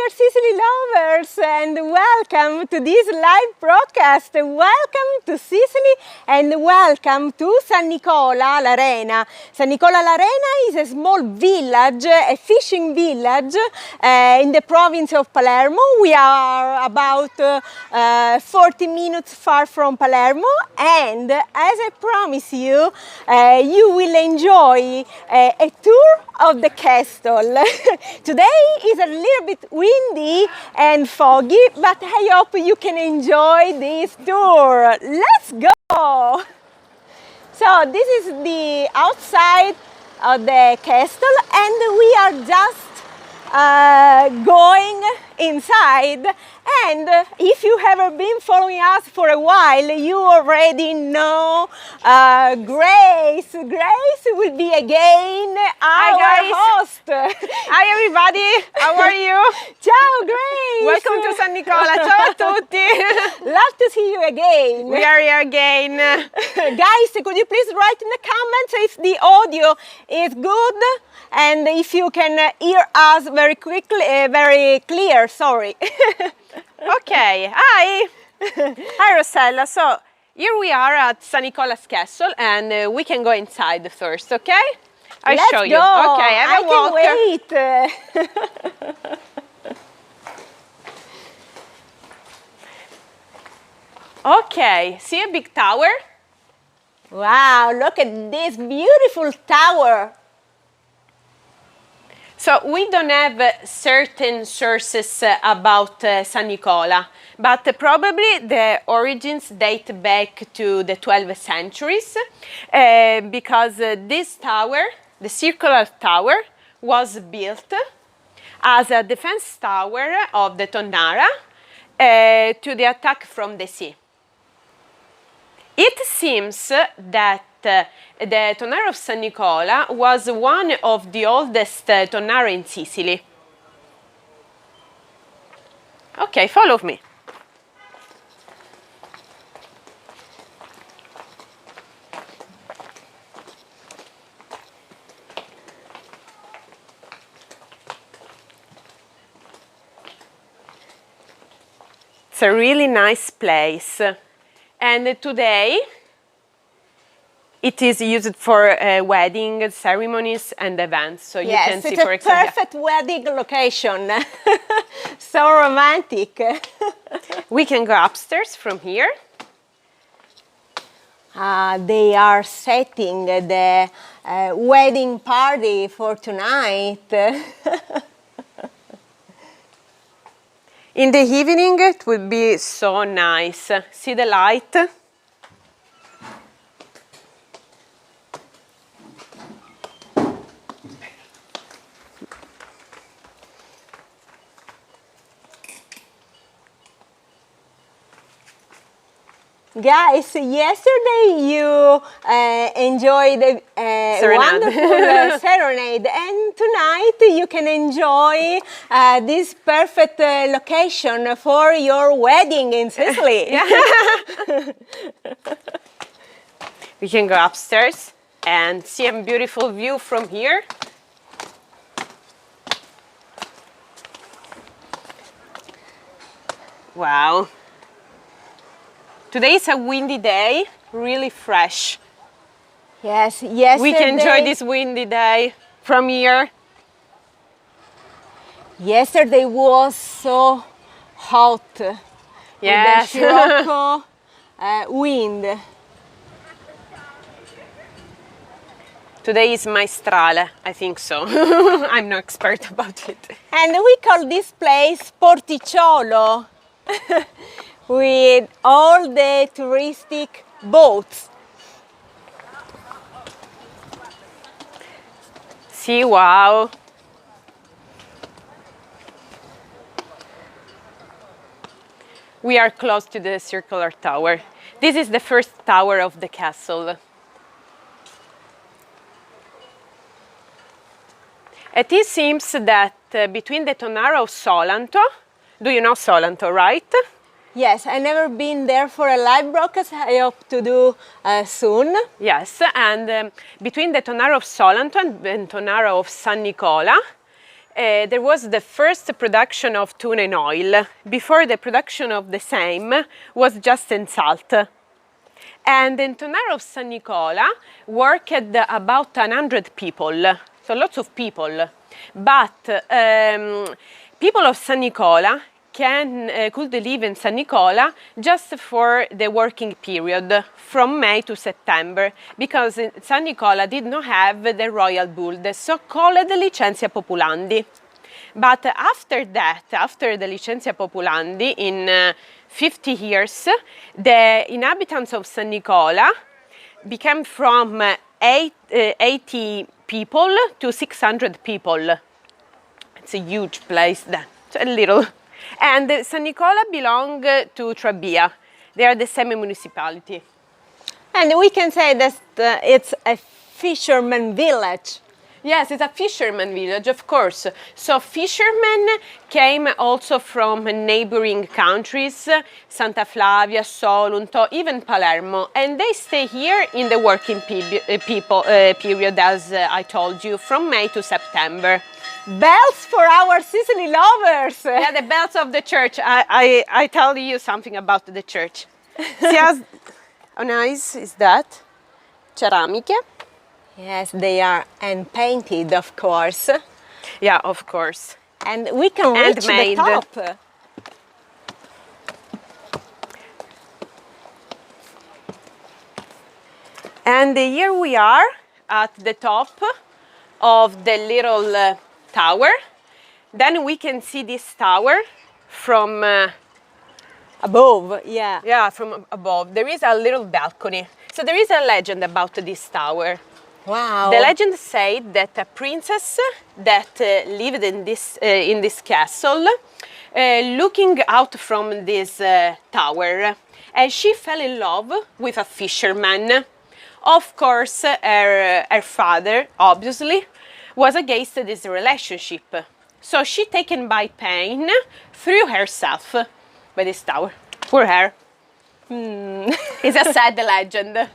dear Sicily lovers, and welcome to this live broadcast. Welcome to Sicily and welcome to San Nicola l'Arena. San Nicola l'Arena is a small village, a fishing village in the province of Palermo. We are about 40 minutes far from Palermo, and as I promise you, you will enjoy a tour of the castle. Today is a little bit windy and foggy, but I hope you can enjoy this tour. Let's go! So this is the outside of the castle, and we are just going inside. And if you have been following us for a while, you already know Grace. Grace will be again our host. Hi everybody, how are you? Ciao Grace! Welcome to San Nicola, ciao a tutti! Love to see you again. We are here again. Guys, could you please write in the comments if the audio is good and if you can hear us very quickly, very clear, sorry. Okay, hi! Hi Rosella, so here we are at San Nicola's castle and we can go inside first, okay? I'll show you. Okay, have a walk. I can wait. Okay, see a big tower? Wow, look at this beautiful tower. So we don't have certain sources about San Nicola, but probably the origins date back to the 12th centuries because this tower, the circular tower, was built as a defense tower of the Tonnara to the attack from the sea. It seems that the Tonnara of San Nicola was one of the oldest Tonnara in Sicily. Okay, follow me. It's a really nice place. And today it is used for wedding ceremonies and events. So you can see, for example, it's a perfect wedding location. So romantic. We can go upstairs from here. They are setting the wedding party for tonight. In the evening, it would be so nice. See the light? Guys, yesterday you enjoyed a wonderful serenade, and tonight you can enjoy this perfect location for your wedding in Sicily. We can go upstairs and see a beautiful view from here. Wow. Today is a windy day, really fresh. Yes, yesterday we can enjoy this windy day from here. Yesterday was so hot. Yes. With the Sirocco wind. Today is maestrale, I think so. I'm no expert about it. And we call this place Porticciolo. With all the touristic boats. See, wow. We are close to the circular tower. This is the first tower of the castle. It seems that between the Tonnara of Solanto, do you know Solanto, right? Yes, I've never been there for a live broadcast. I hope to do soon. Yes, and between the Tonnara of Solanto and the Tonnara of San Nicola, there was the first production of tuna in oil. Before, the production of the same was just in salt. And in Tonero of San Nicola worked about 100 people, so lots of people. But people of San Nicola could live in San Nicola just for the working period from May to September, because San Nicola did not have the royal bull, the so-called licenza populandi. But after that, after the licenza populandi, in 50 years, the inhabitants of San Nicola became from 80 people to 600 people. It's a huge place then, it's a little. And San Nicola belong to Trabia. They are the same municipality. And we can say that it's a fisherman village. Yes, it's a fisherman village, of course. So fishermen came also from neighboring countries, Santa Flavia, Solunto, even Palermo, and they stay here in the working period, as I told you, from May to September. Bells for our Sicily lovers! Yeah, the bells of the church. I tell you something about the church. See how nice is that? Ceramiche. Yes, they are hand painted, of course. Yeah, of course. And we can reach the top. And here we are at the top of the little tower. Then we can see this tower from above, yeah. Yeah, from above. There is a little balcony. So there is a legend about this tower. Wow. The legend said that a princess that lived in this castle, looking out from this tower, and she fell in love with a fisherman. Of course, her father, obviously, was against this relationship. So she, taken by pain, threw herself by this tower. Poor her. It's a sad legend.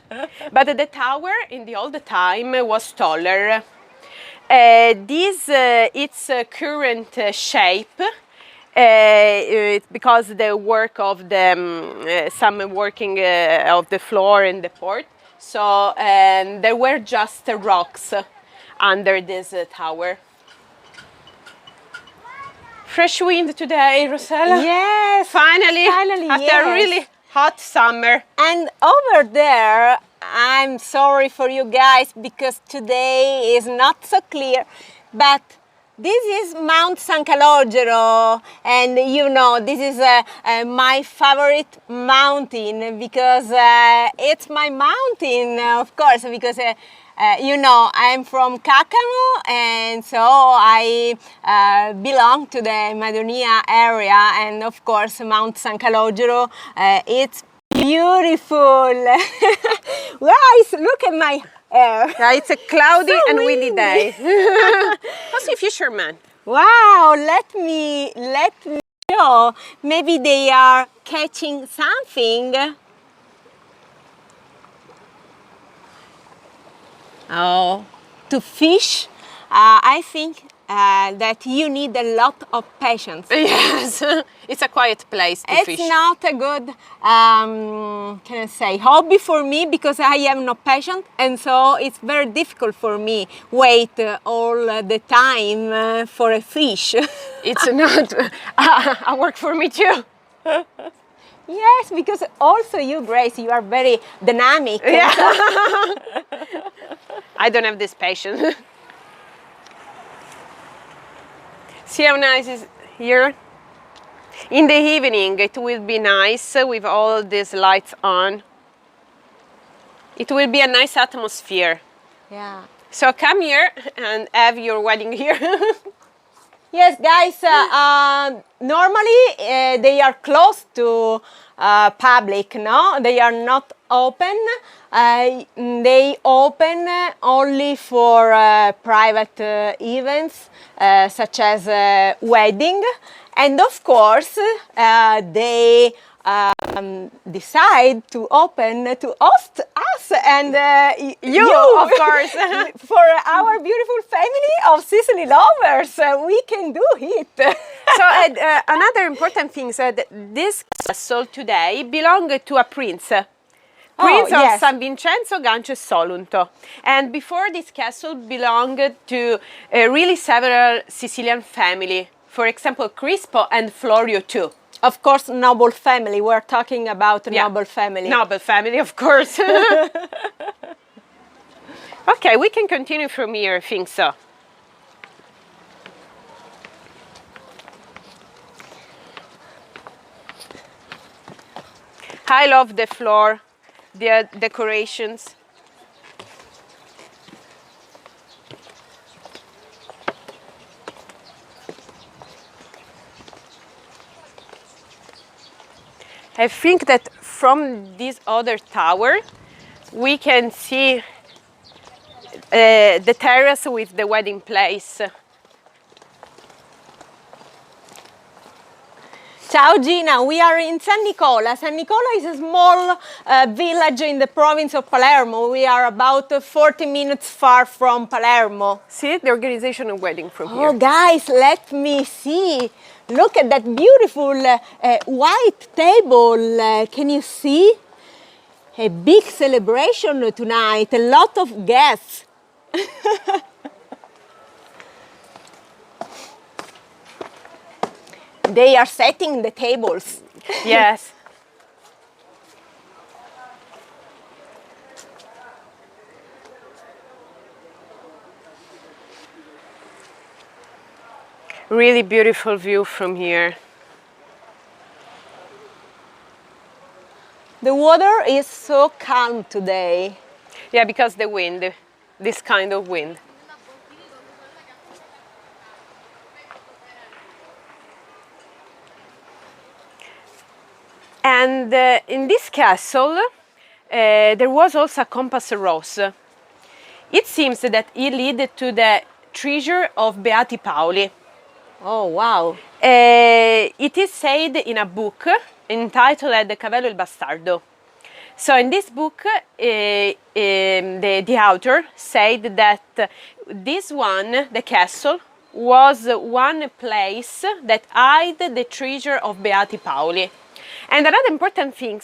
But the tower in the old time was taller. Its current shape, because the work of the some working of the floor in the port. So there were just rocks under this tower. Fresh wind today, Rosella. Yes, finally after yes. a really hot summer. And over there, I'm sorry for you guys because today is not so clear, but this is Mount San Calogero, and you know this is my favorite mountain because it's my mountain, of course, because you know, I'm from Caccamo, and so I belong to the Madonia area, and of course Mount San Calogero, it's beautiful. Guys, look at my hair. Yeah, it's a cloudy So and windy windy. day. How's the fisherman? Wow, let me show. Maybe they are catching something. Oh, to fish, I think that you need a lot of patience. Yes, it's a quiet place to fish. It's not a good, can I say, hobby for me because I have no patience, and so it's very difficult for me wait all the time for a fish. It's not a work for me too. Yes, because also you, Grace, you are very dynamic. Yeah. I don't have this patience. See how nice it is here? In the evening it will be nice with all these lights on. It will be a nice atmosphere. Yeah. So come here and have your wedding here. Yes, guys, normally they are closed to public, no? They are not open. They open only for private events, such as wedding. And of course, they decide to open to host us and you, of course. for our beautiful family of Sicily lovers. We can do it. So another important thing is that this castle today belonged to a prince. Prince of yes. San Vincenzo Gancio e Solunto. And before this castle belonged to really several Sicilian family. For example, Crispo and Florio too. Of course, noble family. We're talking about Yeah. noble family. Noble family, of course. Okay, we can continue from here, I think so. I love the floor, the decorations. I think that from this other tower we can see the terrace with the wedding place. Ciao Gina, we are in San Nicola. San Nicola is a small village in the province of Palermo. We are about 40 minutes far from Palermo. See the organization of wedding from Oh here. guys, let me see. Look at that beautiful white table. Can you see? A big celebration tonight, a lot of guests. They are setting the tables. Yes. Really beautiful view from here. The water is so calm today. Yeah, because the wind, this kind of wind. And in this castle, there was also a compass rose. It seems that it led to the treasure of Beati Paoli. Oh, wow. It is said in a book entitled The Cavello il Bastardo. So in this book, the author said that this one, the castle, was one place that hid the treasure of Beati Paoli. And another important thing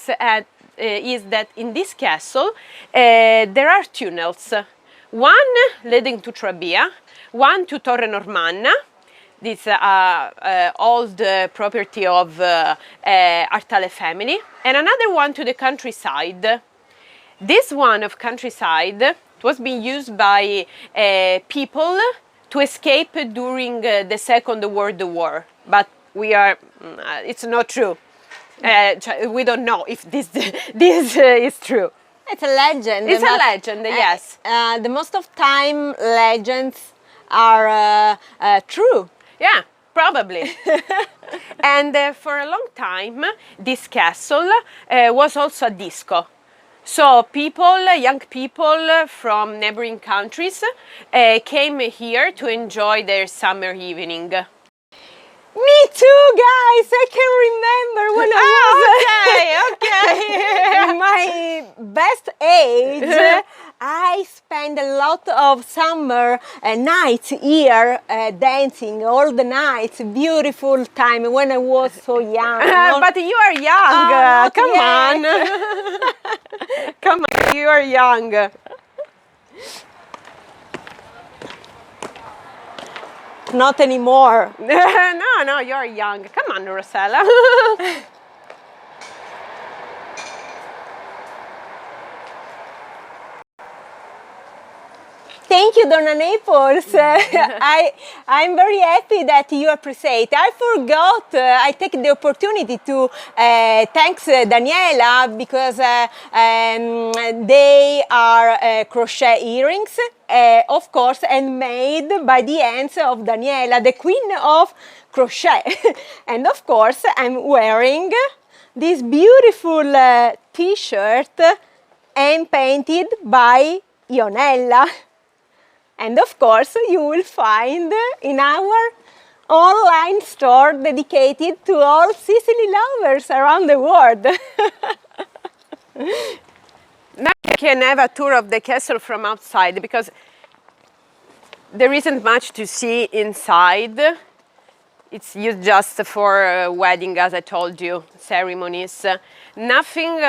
is that in this castle there are tunnels. One leading to Trabia, one to Torre Normanna. This old property of Artale family, and another one to the countryside. This one of countryside was being used by people to escape during the Second World War, but it's not true. We don't know if this is true. It's a legend. It's a legend, yes. The most of time legends are true. Yeah, probably. And for a long time, this castle was also a disco. So young people from neighboring countries came here to enjoy their summer evening. Me too, guys. I can remember when I was in my best age. I spent a lot of summer nights here dancing all the nights. Beautiful time when I was so young. But you are young. Come on. Come on, you are young. Not anymore. No, you're young. Come on, Rosella. Thank you, Donna Naples. I'm very happy that you appreciate. I forgot, I take the opportunity to thank Daniela because they are crochet earrings, of course, and made by the hands of Daniela, the queen of crochet. And of course, I'm wearing this beautiful t-shirt hand painted by Ionella. And of course, you will find in our online store dedicated to all Sicily lovers around the world. Now you can have a tour of the castle from outside because there isn't much to see inside. It's used just for wedding, as I told you, ceremonies. Nothing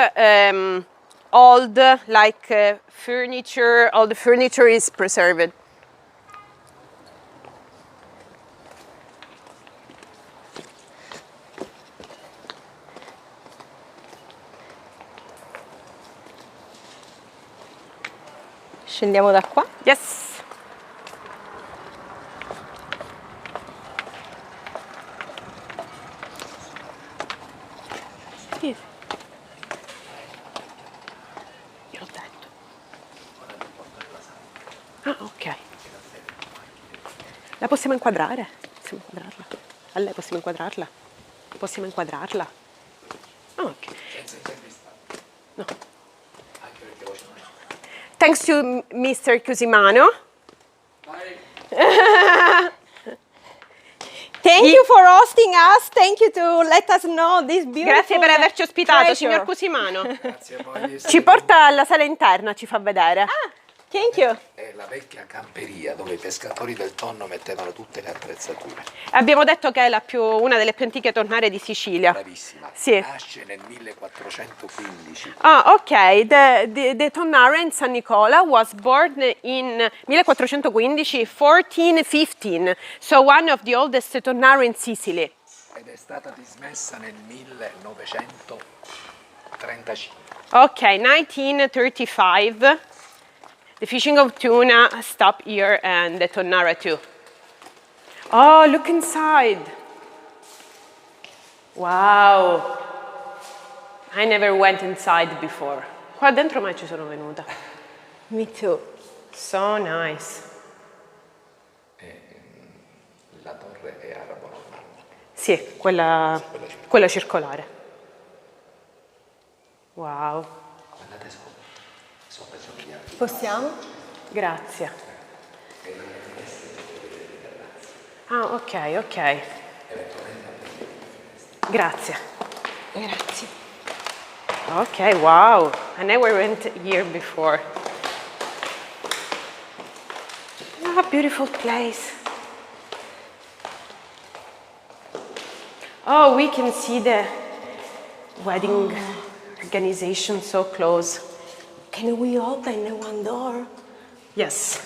old like furniture. All the furniture is preserved. Scendiamo da qua. Yes. Sì. Io l'ho detto. Ah, ok. La possiamo inquadrare? Possiamo inquadrarla? A lei possiamo inquadrarla? Possiamo inquadrarla? Ah, ok. No. Thanks to Mr. Cusimano. Thank you for hosting us. Thank you to let us know this beautiful Grazie per averci ospitato, treasure. signor Cusimano. Grazie a voi. Ci porta alla sala interna, ci fa vedere. Ah, thank you. È la vecchia camperia dove i pescatori del tonno mettevano tutte le attrezzature. Abbiamo detto che è una delle più antiche tornare di Sicilia. Bravissima. Sì. Nasce nel 1415. Ah, ok. The tonnara in San Nicola was born in 1415, 1415. So one of the oldest tonnara in Sicily. Ed è stata dismessa nel 1935. Ok, 1935. The fishing of tuna stopped here and the tonnara too. Oh, look inside. Wow. I never went inside before. Qua dentro mai ci sono venuta. Me too. So nice. La torre è arabo-normanna. Sì, quella circolare. Wow. Guardate sopra. Sopra sono gli altri. Possiamo? Grazie. Ah, ok, ok. Grazie. Grazie. Okay, wow. I never went here before. What a beautiful place. Oh, we can see the wedding organization so close. Can we open one door? Yes.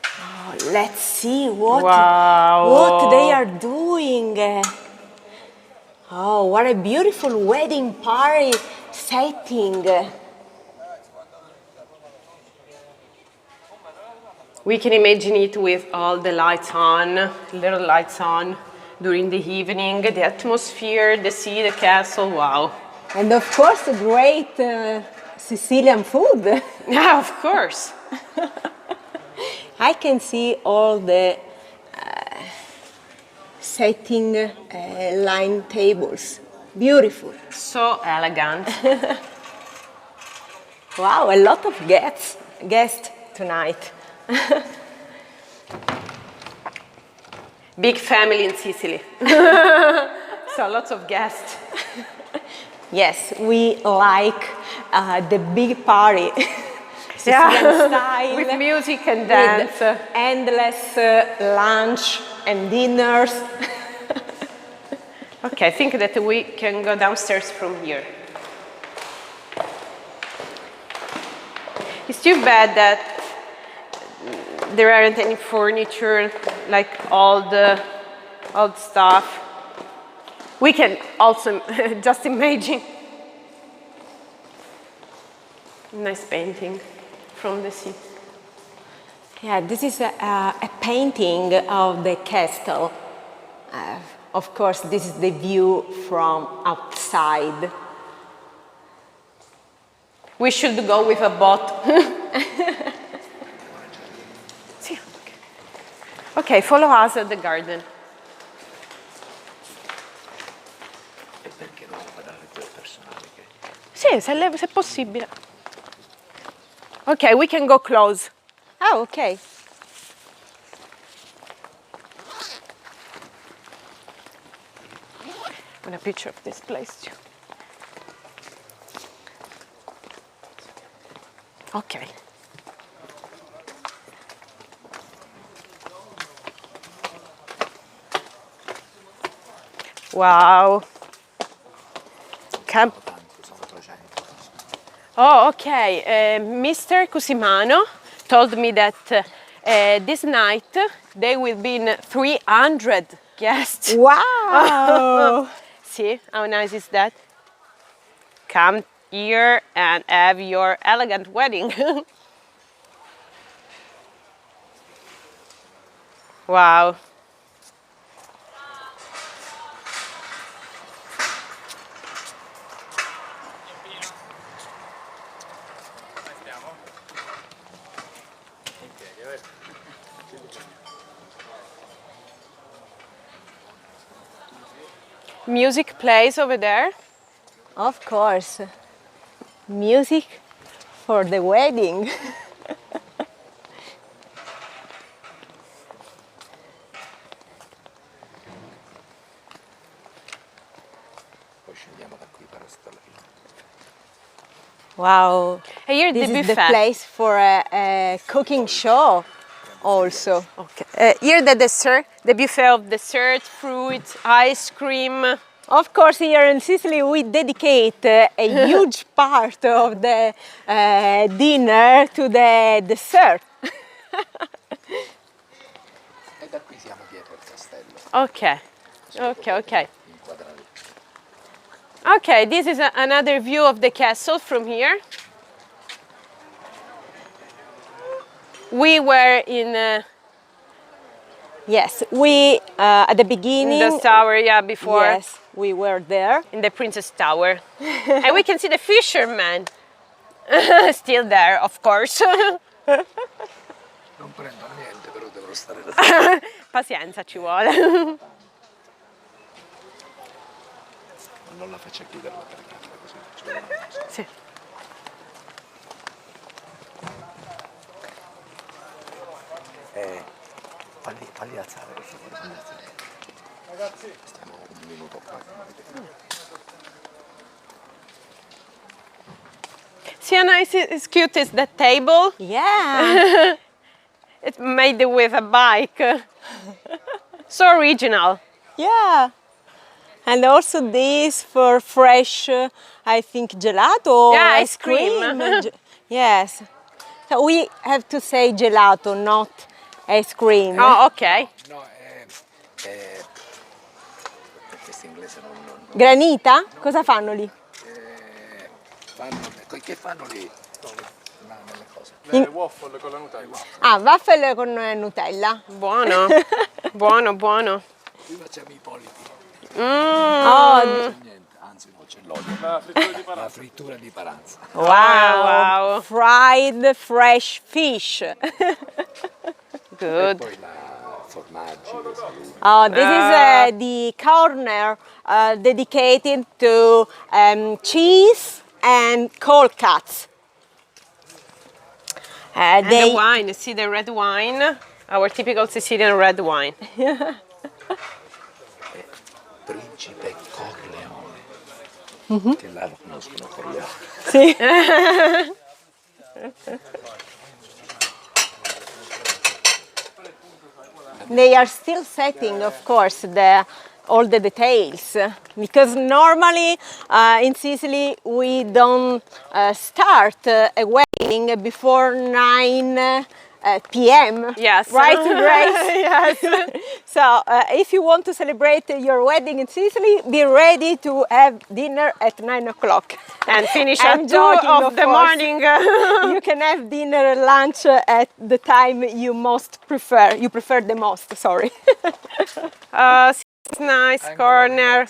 Oh, let's see what Wow. they are doing. Oh, what a beautiful wedding party setting. We can imagine it with all the lights on, little lights on during the evening, the atmosphere, the sea, the castle, wow. And of course, great Sicilian food. Yeah, of course. I can see all the setting line tables. Beautiful. So elegant. Wow, a lot of guests tonight. Big family in Sicily. So lots of guests. Yes, we like the big party. Sicilian style. With music and dance. With endless lunch and dinners. Okay, I think that we can go downstairs from here. It's too bad that there aren't any furniture, like all the old stuff. We can also just imagine. Nice painting from the sea. Yeah, this is a painting of the castle. Of course, this is the view from outside. We should go with a boat. Sì, okay. Okay, follow us at the garden. E perché non guardare quel personale che... Sì, se è possibile. Okay, we can go close. Oh, okay. want a picture of this place too. Okay. Wow. Sono 300. Oh, okay. Mr. Cusimano told me that this night there will be 300 guests. Wow! See how nice is that? Come here and have your elegant wedding. Wow. Music plays over there. Of course. Music for the wedding. Poi scendiamo da qui per restare alla fine. Wow. And here This the is the buffet. place for a cooking show also. Okay. Here the dessert, the buffet of dessert, fruit, ice cream. Of course, here in Sicily we dedicate a huge part of the dinner to the dessert. E da qui siamo dietro al castello. Okay. Okay. Inquadrare. Okay, this is another view of the castle from here. We were in Yes, we at the beginning. the tower, yeah, before. Yes, we were there. In the Princess Tower. And we can see the fisherman. Still there, of course. Non prendo niente, però devo stare da Pazienza ci vuole. Non la faccia chiudere la telecamera così. Sì. Falli alzare per favore. Falli alzare. Ragazzi, stiamo un minuto qua. See how nice it's cute is the table? Yeah. It's made with a bike. So original. Yeah. And also this for fresh, I think, gelato. Yeah, or ice cream. Yes. So we have to say gelato, not ice cream. Oh, okay. No, questo inglese non Granita? Cosa fanno lì? che fanno lì? Nelle cose. Le waffle con la Nutella. Ah, waffle con Nutella. Buono. Buono. Qui facciamo i polipi. Oh, Non c'è niente, anzi no, c'è l'olio. La frittura di paranza. La frittura di paranza. Wow. fried fresh fish. E Good. poi formaggi, le salumi. Oh, this is the corner dedicated to cheese and cold cuts. And the wine, see the red wine? Our typical Sicilian red wine. Principe Corleone. Che là lo conoscono Corleone. Sì. They are still setting, of course, all the details, because normally in Sicily we don't start a wedding before 9 p.m. Yes. Right, Grace? Yes. So if you want to celebrate your wedding in Sicily, be ready to have dinner at 9 o'clock. And finish I'm at 2 joking, of of the course. morning. You can have dinner and lunch at the time you most prefer. You prefer the most, sorry. It's nice corner.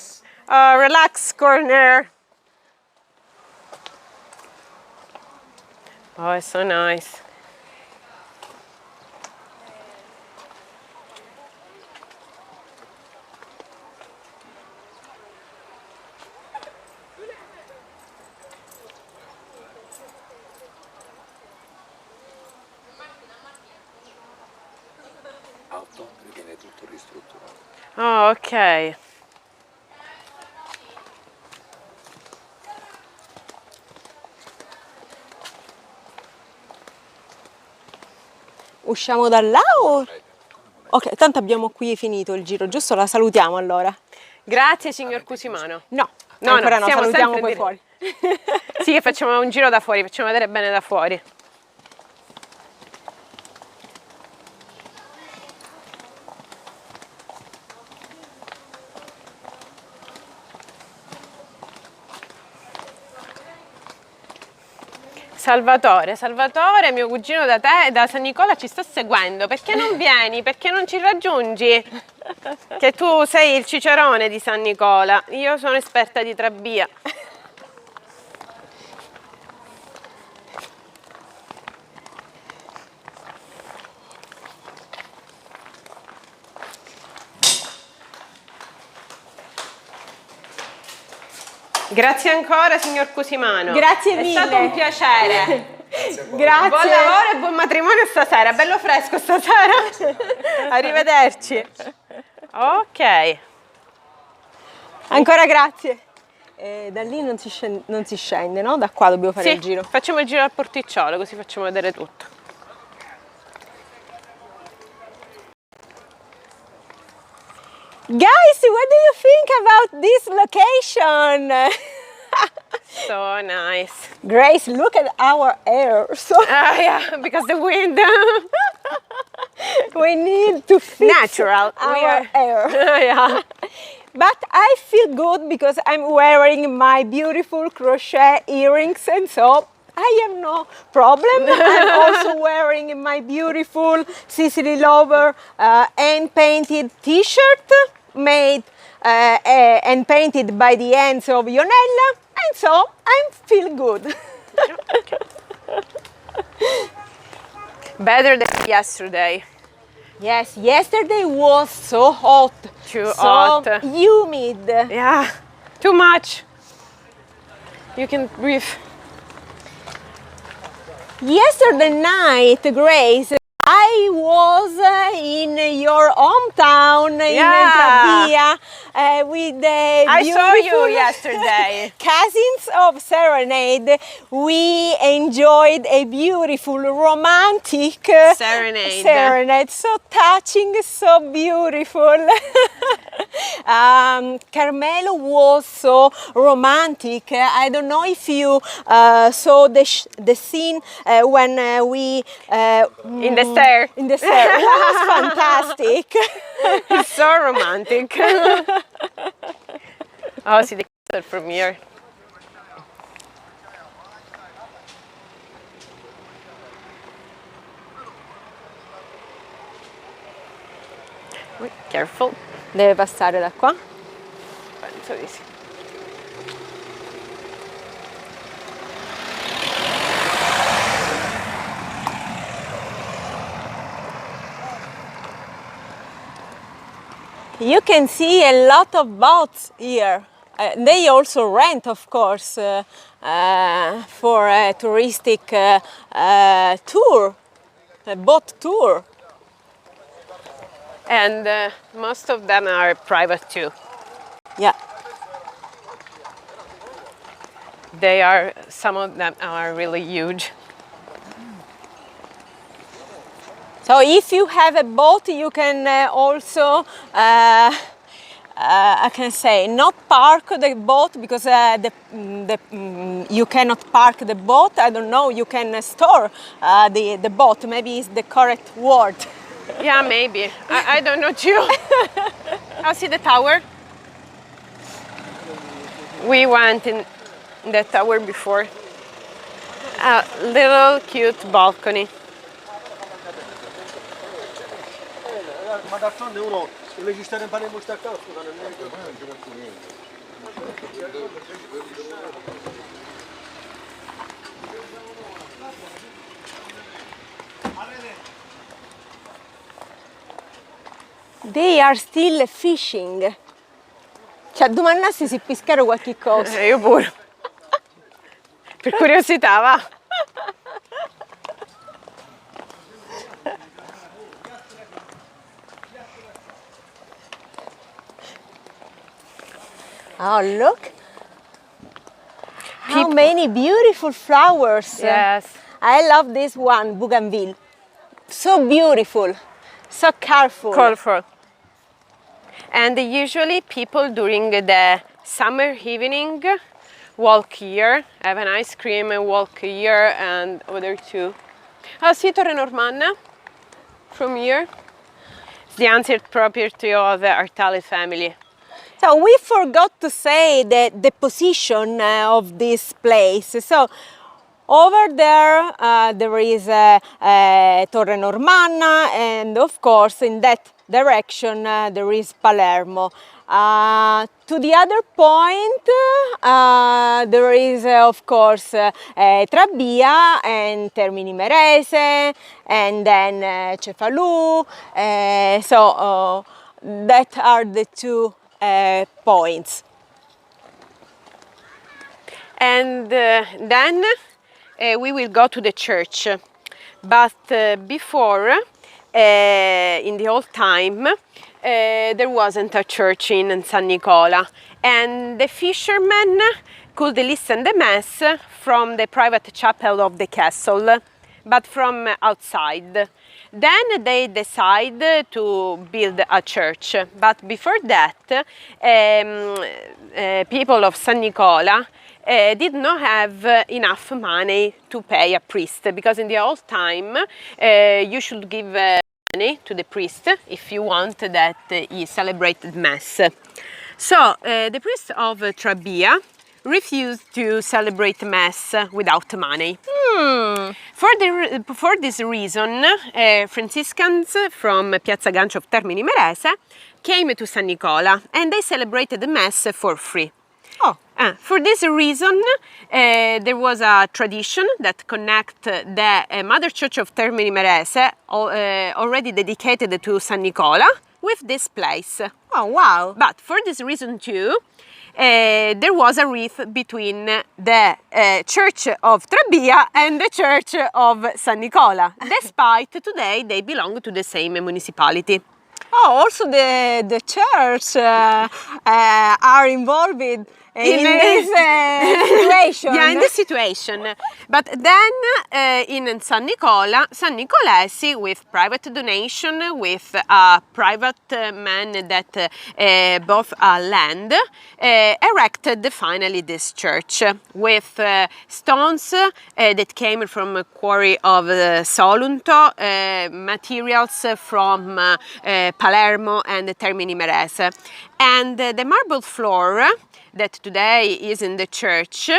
Relax corner. Oh, it's so nice. A ottobre viene tutto ristrutturato. Oh, ok. Usciamo da là o... Ok, tanto abbiamo qui finito il giro, giusto? La salutiamo allora. Grazie, signor Cusimano. No, No, ancora no, siamo salutiamo sempre poi dire- fuori. Sì, che facciamo un giro da fuori, facciamo vedere bene da fuori. Salvatore, mio cugino da te, da San Nicola ci sta seguendo. Perché non vieni? Perché non ci raggiungi? Che tu sei il cicerone di San Nicola, io sono esperta di Trabia. Grazie ancora, signor Cusimano. Grazie È mille. stato un piacere. Grazie. Buon lavoro e buon matrimonio stasera, bello fresco stasera. Arrivederci. Ok. Ancora grazie. Da lì non si scende, no? Da qua dobbiamo fare Sì, il giro. facciamo il giro al porticciolo così facciamo vedere tutto. Guys, what do you think about this location? So nice. Grace, look at our hair. So Yeah, because the wind. we need to fix Natural. We our are- hair. Yeah. But I feel good because I'm wearing my beautiful crochet earrings, and so I have no problem. I'm also wearing my beautiful Sicily Lover hand-painted t-shirt made and painted by the hands of Ionella, and so I feel good. Better than yesterday. Yes, yesterday was so hot, Too so hot. humid. Yeah, too much. You can breathe. Yesterday night, Grace, I was in your hometown in Yeah. Trabia with the I saw you beautiful yesterday. cousins of Serenade. We enjoyed a beautiful romantic Serenade. so touching, so beautiful. Carmelo was so romantic. I don't know if you saw the scene when we In the stair. in the stair. It was fantastic. It's so romantic. Oh, see the castle from here. Wait, careful. Deve passare da qua. Penso di sì. You can see a lot of boats here. They also rent, of course, for a touristic tour, a boat tour. And most of them are private too. Yeah. Some of them are really huge. So if you have a boat, you can also, I can say, not park the boat because you cannot park the boat. I don't know, you can store the boat, maybe is the correct word. Yeah, maybe. I don't know too. I'll see the tower. We went in the tower before. A little cute balcony. Ma d'altronde uno deve ci stare in Palermo staccato, scusa, non è They are still fishing. Cioè, domandassi se pescare qualche cosa. Io pure. Per curiosità, va. Oh, look. How many beautiful flowers. Yes. I love this one, bougainville. So beautiful, so colorful. Colorful. And usually people during the summer evening walk here, have an ice cream and walk here and over too. Oh, see Torre Normanna from here. It's the ancient property of the Artale family. So we forgot to say the position of this place. So over there there is Torre Normanna, and of course in that direction there is Palermo. To the other point there is of course Trabia and Termini Imerese, and then Cefalù. So that are the two points. And then we will go to the church. But before, in the old time, there wasn't a church in San Nicola, and the fishermen could listen the mass from the private chapel of the castle, but from outside. Then they decide to build a church, but before that, people of San Nicola did not have enough money to pay a priest, because in the old time you should give money to the priest if you want that he celebrated mass. So the priest of Trabia refused to celebrate mass without money. For this reason, Franciscans from Piazza Gancio of Termini Imerese came to San Nicola and they celebrated the mass for free. Oh. For this reason, there was a tradition that connect the Mother Church of Termini Imerese, already dedicated to San Nicola, with this place. Oh, wow. But for this reason too, there was a rift between the Church of Trabia and the Church of San Nicola, despite today they belong to the same municipality. Oh, also the church are involved in this situation. Yeah, in this situation. But then in San Nicola, San Nicolesi, with private donation, with a private man that bought a land, erected finally this church with stones that came from a quarry of Solunto, materials from Palermo and Termini Imerese. And the marble floor that today is in the church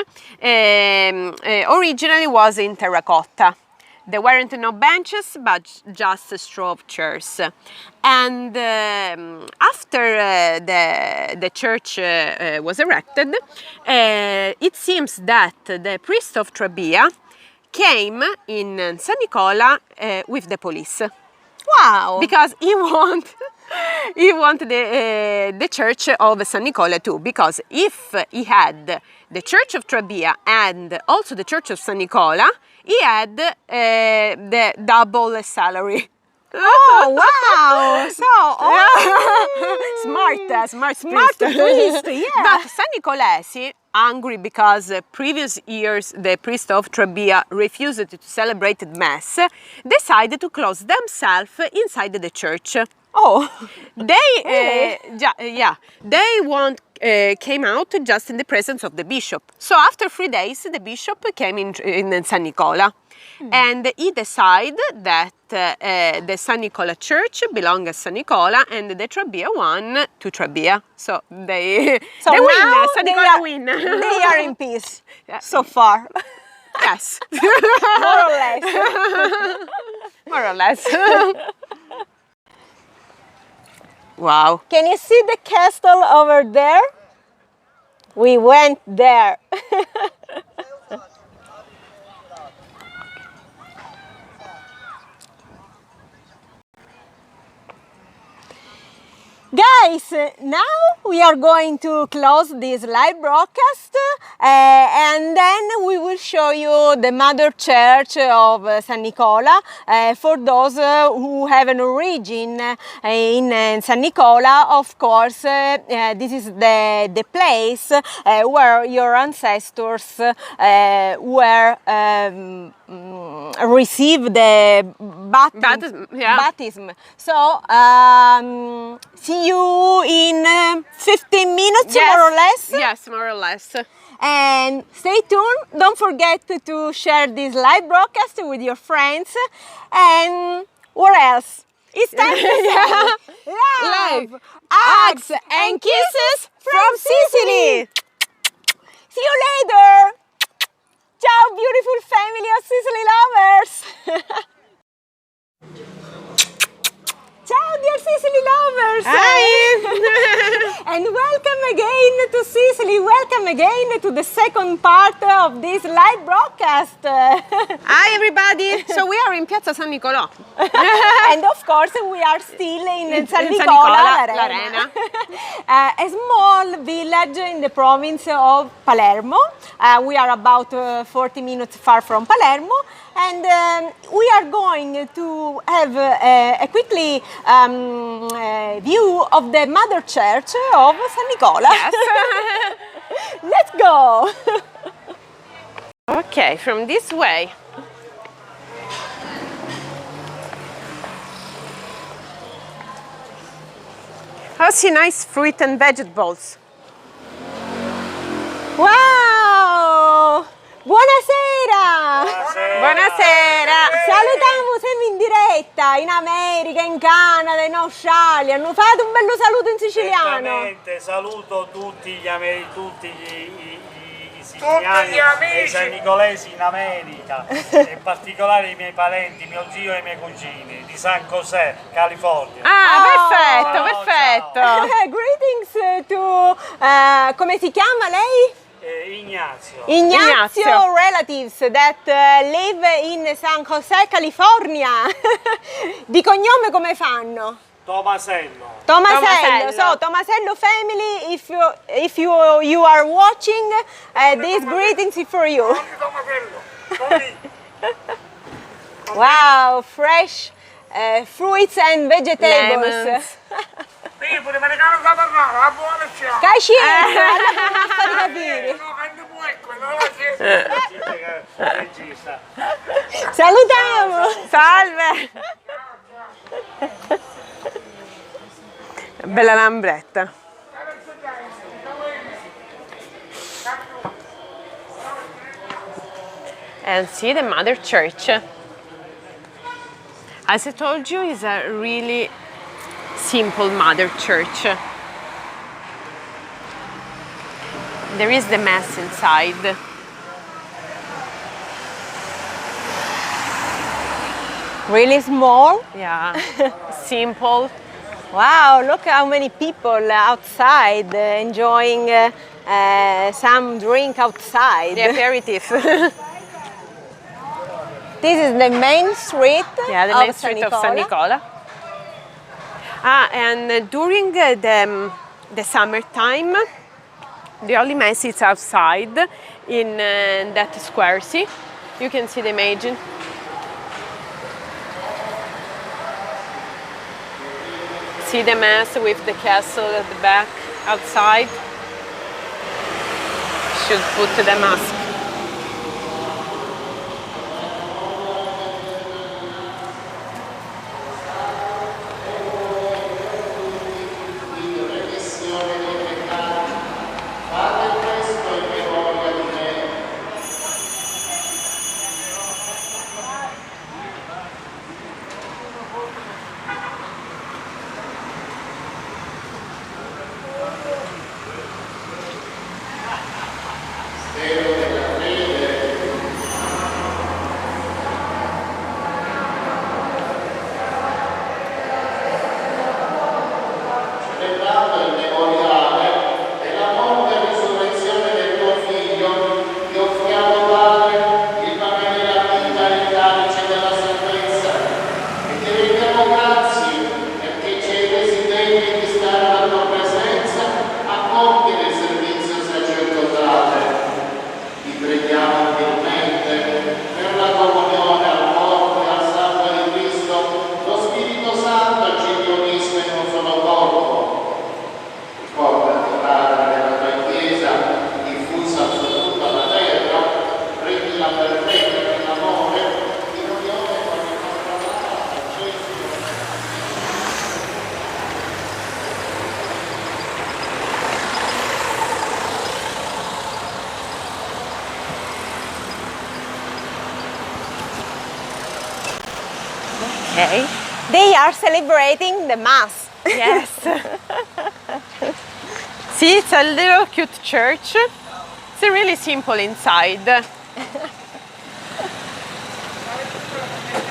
originally was in terracotta. There weren't no benches, but just straw chairs. And after the church was erected, it seems that the priest of Trabia came in San Nicola with the police. Wow. Because he wanted the church of San Nicola too, because if he had the church of Trabia and also the church of San Nicola, he had the double salary. Oh, wow. So, Smart priest, yeah. But San Nicolesi, angry because previous years the priest of Trabia refused to celebrate mass, decided to close themselves inside the church. Oh, They, they came out just in the presence of the bishop. So after 3 days, the bishop came in San Nicola. And he decided that the San Nicola church belonged to San Nicola and the Trabia one to Trabia. So they now win. San they Nicola are- win. they are in peace so far. Yes. More or less. More or less. Wow. Can you see the castle over there? We went there. Guys, now we are going to close this live broadcast and then we will show you the mother church of San Nicola for those who have an origin in San Nicola. Of course, this is the place where your ancestors were receive the Baptism, yeah. baptism. So see you in 15 minutes, Yes. more or less. Yes, more or less. And stay tuned. Don't forget to share this live broadcast with your friends. And what else? It's time to say love, hugs, and kisses from Sicily. See you later. Ciao, beautiful family of Sicily lovers. Ciao, dear Sicily lovers! Hi! And welcome again to Sicily. Welcome again to the second part of this live broadcast. Hi, everybody! So we are in Piazza San Nicola. And of course, we are still in San San Nicola, Nicola, l'Arena. A small village in the province of Palermo. We are about 40 minutes far from Palermo. And we are going to have a quickly view of the Mother Church of San Nicola. Yes. Let's go! Okay, from this way. I see nice fruit and vegetables. Wow! Buonasera! Buonasera! Salutiamo, siamo in diretta in America, in Canada, in Australia. Hanno fatto un bello saluto in siciliano. Certamente, saluto tutti i siciliani e i sannicolesi in America, in particolare i miei parenti, mio zio e i miei cugini di San José, California. Ah, perfetto, Ciao, perfetto! Greetings to, come si chiama lei? Ignazio. Ignazio relatives that live in San José, California. Di cognome come fanno? Tomasello. Tomasello. So Tomasello family, if you are watching, these greetings is for you. Wow, fresh fruits and vegetables. Lemons. Cacci, di capire. Salutiamo. Salve! Bella lambretta. And see the Mother Church. As I told you, it's a really simple Mother Church. There is the Mass inside. Really small. Yeah, simple. Wow, look how many people outside enjoying some drink outside. The aperitif. This is the main street Yeah, the of main San street of San Nicola. Nicola. Ah, and during the summertime, the Holy Mass is outside in that square. See, you can see the image. See the Mass with the castle at the back outside. Should put the mask. Okay. They are celebrating the Mass. Yes. See, it's a little cute church. It's really simple inside.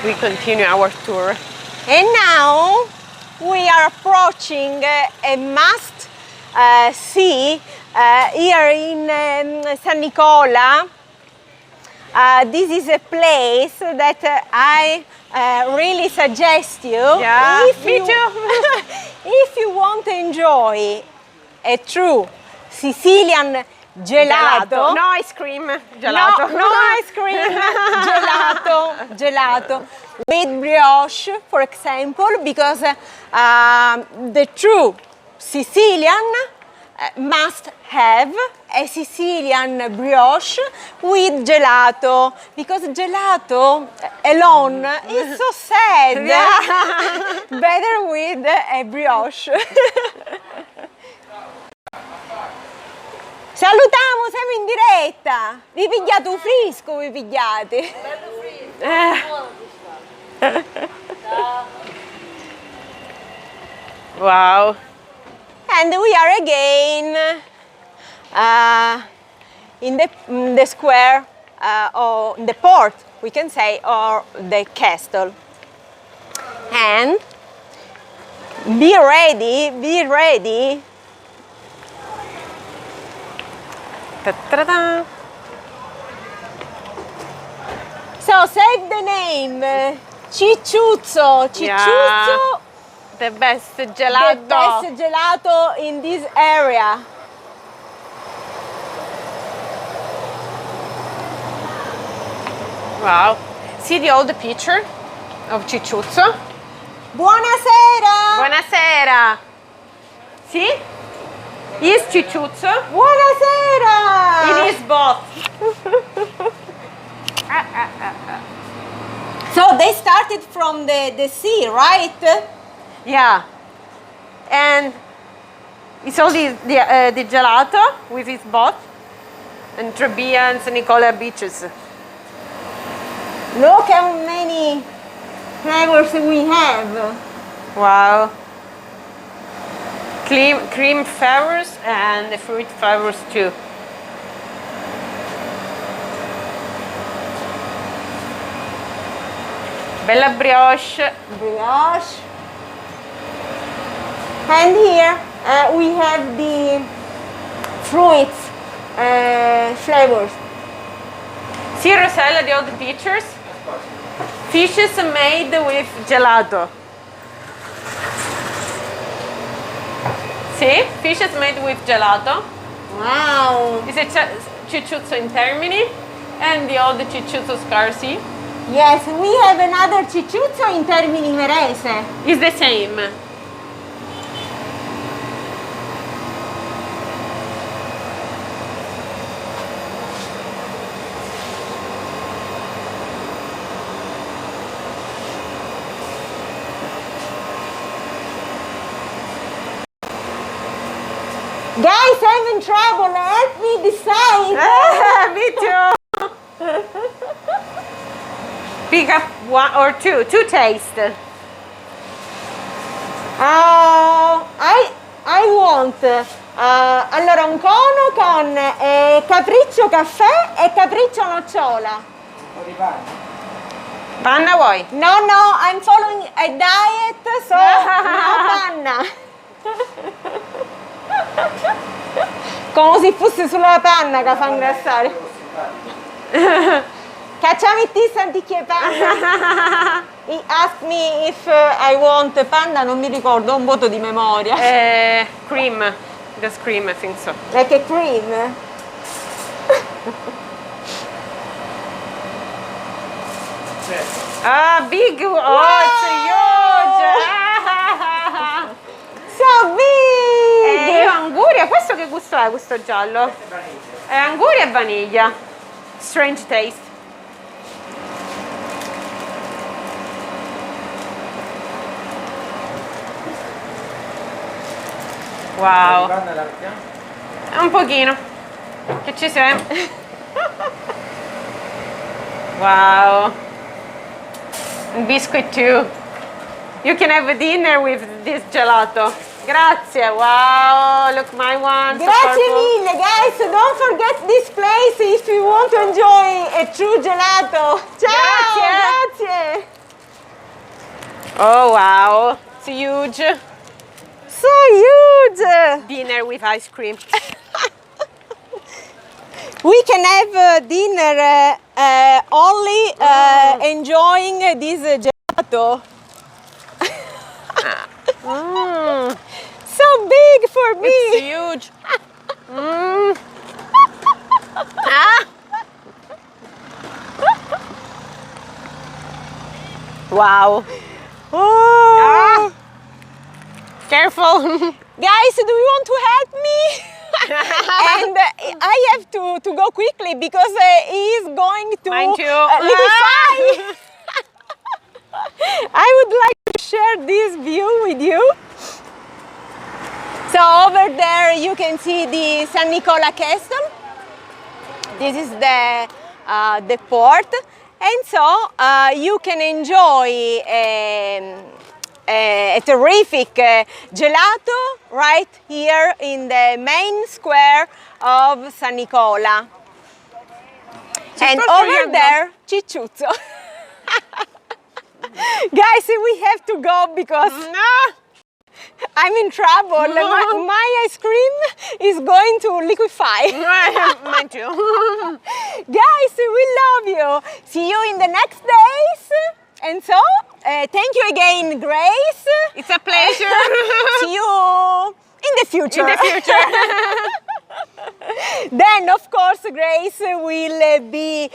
We continue our tour. And now we are approaching a must see here in San Nicola. This is a place that I really suggest you. Yeah, me too. If you want to enjoy a true Sicilian gelato. No ice cream. Gelato. No ice cream. Gelato with brioche, for example, because the true Sicilian must have a Sicilian brioche with gelato, because gelato alone is so sad. Better with a brioche. Salutiamo, siamo in diretta. Vi pigliate un frisco, vi pigliate. Wow. And we are again in the square or in the port, we can say, or the castle. And be ready. Ta-ta-da. So save the name, Cicciuzzo. Yeah. The best gelato. The best gelato in this area. Wow. See the old picture of Cicciuzzo? Buonasera! Buonasera. See? He's Cicciuzzo. Buonasera! It is both. So they started from the sea, right? Yeah. And it's all the gelato with its boat and Trabia and San Nicola beaches. Look how many flavors we have. Wow. Cream flavors and the fruit flavors too. Bella brioche. Brioche. And here we have the fruits flavors. See, Rosella, the old pictures? Fishes made with gelato. See? Fishes made with gelato. Wow. It's a Cicciuzzo in Termini and the old Cicciuzzo Scarsi. Yes, we have another Cicciuzzo in Termini Merese. It's the same. Guys, I'm in trouble. Help me decide. Me too. Pick up one or two taste. I want allora un cono con capriccio caffè e capriccio nocciola. Panna vuoi? No, I'm following a diet, so no panna. Come se fosse solo la panna che fa ingrassare. Cacciami ti santicchie panna. He asked me if I want panda, non mi ricordo, ho un voto di memoria. Cream. Just cream, I think so. Like a cream. Ah, big! Oh, Wow! it's huge! So big! Io anguria, questo che gusto è questo giallo? È anguria e vaniglia. Strange taste. Wow. Un pochino. Che ci sei? Wow. And biscuit too. You can have a dinner with this gelato. Grazie. Wow, look my one. so Grazie purple. mille, guys. Don't forget this place if you want to enjoy a true gelato. Ciao, grazie. Oh wow, it's huge. So huge. Dinner with ice cream. We can have dinner only enjoying this gelato. So big for me. It's huge. Ah. Wow. Oh. Careful. Guys, do you want to help me? And I have to go quickly because he is going to Mine too. liquefy. I would like to share this view with you. So over there you can see the San Nicola castle. This is the port, and so you can enjoy a terrific gelato right here in the main square of San Nicola. And over there, cicciuzzo. Guys, we have to go because I'm in trouble. My ice cream is going to liquefy. Mine too. Guys, we love you. See you in the next days. And so, thank you again, Grace. It's a pleasure. See you in the future. In the future. Then, of course, Grace will be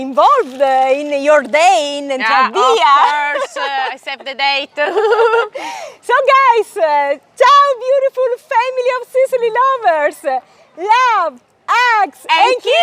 involved in your day in Trabia. Of course, I save the date. So, guys, ciao, beautiful family of Sicily lovers. Love, hugs, and kisses.